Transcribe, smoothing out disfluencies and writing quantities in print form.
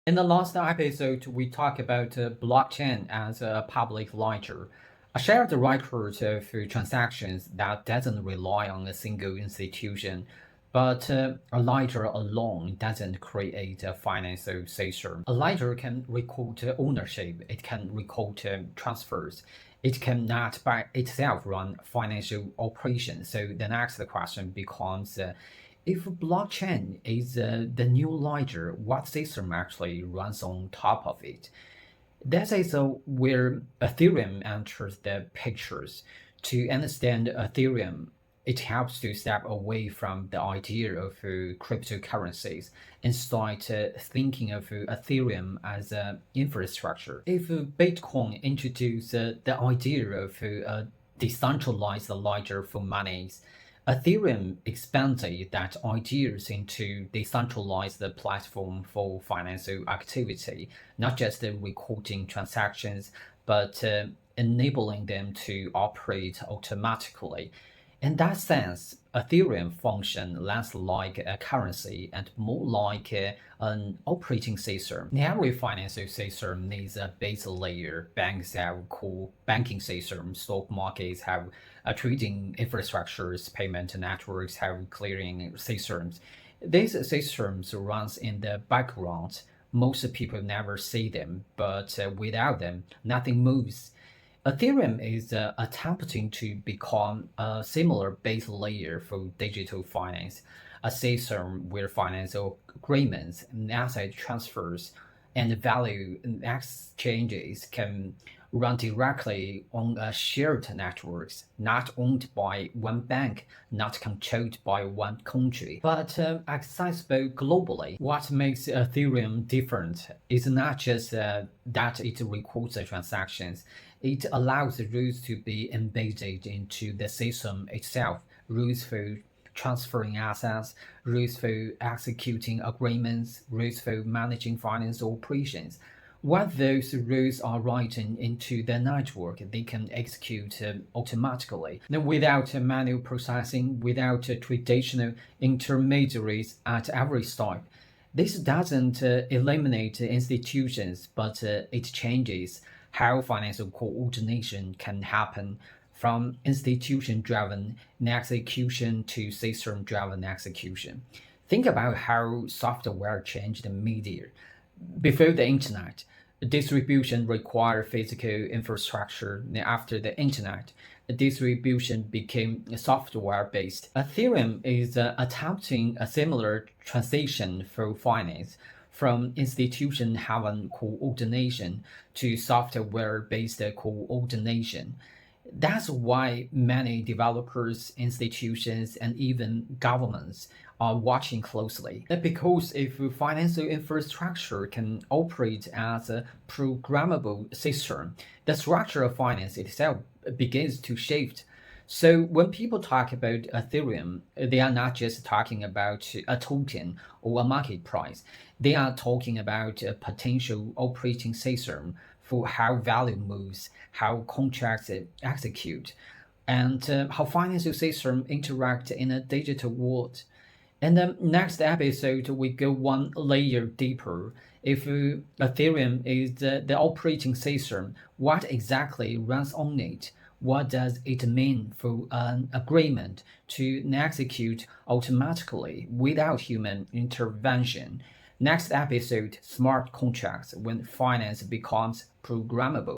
In the last episode, we talked about blockchain as a public ledger, a shared record of transactions that doesn't rely on a single institution. But a ledger alone doesn't create a financial system. A ledger can record ownership, it can record transfers, it cannot by itself run financial operations. So the next question becomes if blockchain is the new ledger, what system actually runs on top of it? That is where Ethereum enters the pictures. To understand Ethereum, it helps to step away from the idea of cryptocurrencies and start thinking of Ethereum as an infrastructure. If Bitcoin introduced the idea of a decentralized ledger for monies, Ethereum expanded that ideas into decentralized platform for financial activity, not just recording transactions, but enabling them to operate automatically. In that sense, Ethereum function less like a currency and more like an operating system. Every financial system needs a base layer. Banks have core banking systems, stock markets have trading infrastructures, payment networks have clearing systems. These systems runs in the background. Most people never see them, but without them, nothing moves. Ethereum is attempting to become a similar base layer for digital finance, a system where financial agreements, asset transfers, and value exchanges can run directly on a shared networks, not owned by one bank, not controlled by one country, but accessible globally. What makes Ethereum different is not just that it records the transactions, it allows the rules to be embedded into the system itself, rules for transferring assets, rules for executing agreements, rules for managing finance operations. Once those rules are written into the network, they can execute automatically, now, without manual processing, without traditional intermediaries at every step. This doesn't eliminate institutions, but it changes how financial coordination can happen from institution driven execution to system driven execution. Think about how software changed media. Before the internet, distribution required physical infrastructure. After the internet, distribution became software based. Ethereum is attempting a similar transition for finance from institution driven coordination to software based coordination. That's why many developers, institutions, and even governments are watching closely. Because if financial infrastructure can operate as a programmable system, the structure of finance itself begins to shift. So when people talk about Ethereum, they are not just talking about a token or a market price. They are talking about a potential operating system for how value moves, how contracts execute, and how financial systems interact in a digital world. In the next episode, we go one layer deeper. If Ethereum is the operating system, what exactly runs on it? What does it mean for an agreement to execute automatically without human intervention? Next episode, smart contracts when finance becomes programmable.